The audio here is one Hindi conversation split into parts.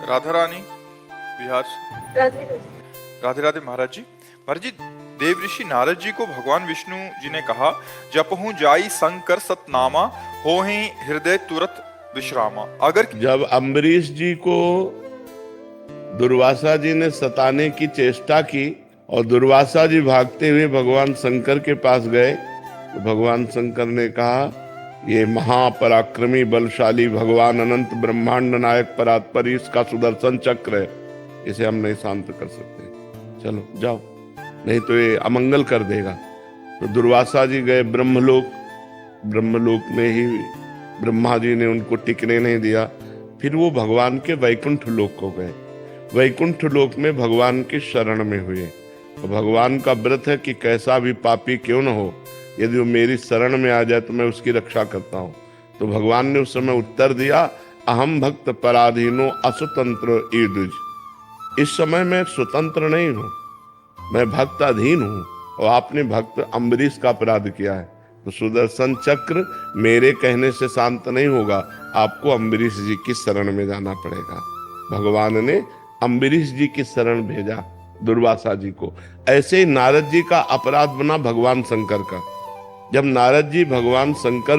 राधा रानी बिहार से। राधे राधे। राधे राधे महाराज जी। महाराज जी, देव ऋषि नारद जी को भगवान विष्णु जी ने कहा, जपहूं जाई शंकर सतनामा, होहि हृदय तुरत विश्रामा। अगर जब अम्बरीश जी को दुर्वासा जी ने सताने की चेष्टा की और दुर्वासा जी भागते हुए भगवान शंकर के पास गए, तो भगवान शंकर ने कहा, ये महापराक्रमी बलशाली भगवान अनंत ब्रह्मांड नायक परात्परी, इसका सुदर्शन चक्र है, इसे हम नहीं शांत कर सकते, चलो जाओ, नहीं तो ये अमंगल कर देगा। तो दुर्वासा जी गए ब्रह्मलोक। ब्रह्मलोक में ही ब्रह्मा जी ने उनको टिकने नहीं दिया। फिर वो भगवान के वैकुंठ लोक को गए। वैकुंठ लोक में भगवान की शरण में हुए। तो भगवान का व्रत है कि कैसा भी पापी क्यों न हो, यदि वो मेरी शरण में आ जाए तो मैं उसकी रक्षा करता हूँ। तो भगवान ने उस समय उत्तर दिया, अहम भक्त पराधीनो असुतंत्र ईदुज। इस समय मैं स्वतंत्र नहीं हूँ, मैं भक्त अधीन हूँ, और आपने भक्त अम्बरीश का अपराध किया है, तो सुदर्शन चक्र मेरे कहने से शांत नहीं होगा, आपको अम्बरीश जी की शरण में जाना पड़ेगा। भगवान ने अम्बरीश जी की शरण भेजा दुर्वासा जी को। ऐसे ही नारद जी का अपराध बना भगवान शंकर का। जब नारद जी भगवान शंकर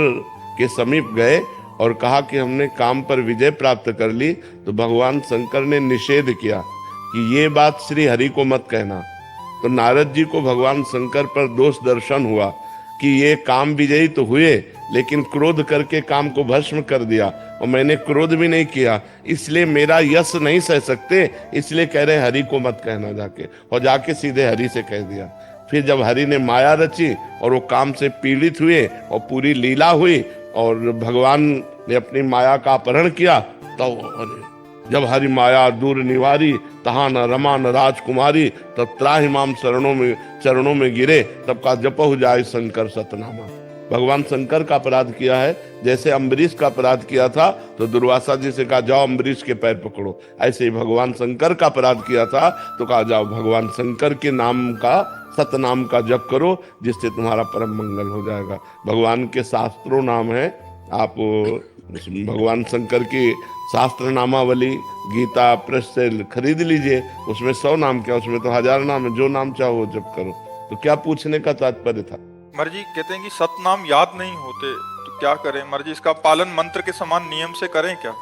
के समीप गए और कहा कि हमने काम पर विजय प्राप्त कर ली, तो भगवान शंकर ने निषेध किया कि ये बात श्री हरि को मत कहना। तो नारद जी को भगवान शंकर पर दोष दर्शन हुआ कि ये काम विजयी तो हुए, लेकिन क्रोध करके काम को भस्म कर दिया, और मैंने क्रोध भी नहीं किया, इसलिए मेरा यश नहीं सह सकते, इसलिए कह रहे हरि को मत कहना जाके, और जाके सीधे हरि से कह दिया। फिर जब हरि ने माया रची और वो काम से पीड़ित हुए और पूरी लीला हुई और भगवान ने अपनी माया का अपहरण किया, तो जब हरि माया दूर निवारी, तहा न रमा न राजकुमारी, तब त्राहि माम चरणों में गिरे, तब का जपहु जाय शंकर सतनामा। भगवान शंकर का अपराध किया है। जैसे अम्बरीश का अपराध किया था तो दुर्वासा जी से कहा जाओ अम्बरीश के पैर पकड़ो, ऐसे ही भगवान शंकर का अपराध किया था तो कहा जाओ भगवान शंकर के नाम का, सतनाम का जप करो, जिससे तुम्हारा परम मंगल हो जाएगा। भगवान के शास्त्रों नाम है, आप भगवान शंकर की शास्त्र नामावली गीता प्रेस से खरीद लीजिए, उसमें 100 नाम क्या, उसमें तो 1000 नाम है, जो नाम चाहो वो जप करो। तो क्या पूछने का तात्पर्य था? मर्जी कहते हैं कि सतनाम याद नहीं होते, तो क्या करें मर्जी, इसका पालन मंत्र के समान नियम से करें क्या?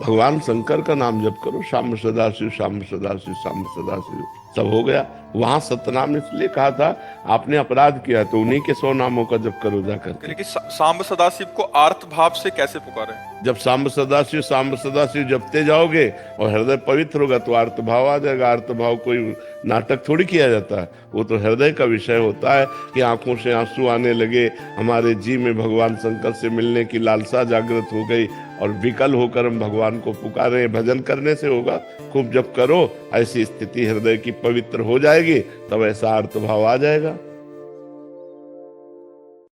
भगवान शंकर का नाम जप करो, शाम सदाशिव शाम सदाशिव शाम सदाशिव, सब हो गया। वहां सतनाम इसलिए कहा था, आपने अपराध किया तो उन्हीं के 100 नामों का जप करो जाकर। लेकिन सांब सदाशिव को आर्त भाव से कैसे पुकारें? जब सांब सदाशिव जपते जाओगे और हृदय पवित्र होगा तो आर्त भाव आ जाएगा। आर्त भाव कोई नाटक थोड़ी किया जाता है, वो तो हृदय का विषय होता है कि आंखों से आंसू आने लगे, हमारे जी में भगवान शंकर से मिलने की लालसा जागृत हो गई और विकल होकर हम भगवान को पुकारे। भजन करने से होगा, खूब जप करो, ऐसी स्थिति हृदय की पवित्र हो जाएगी, तब ऐसा आर्त भाव आ जाएगा।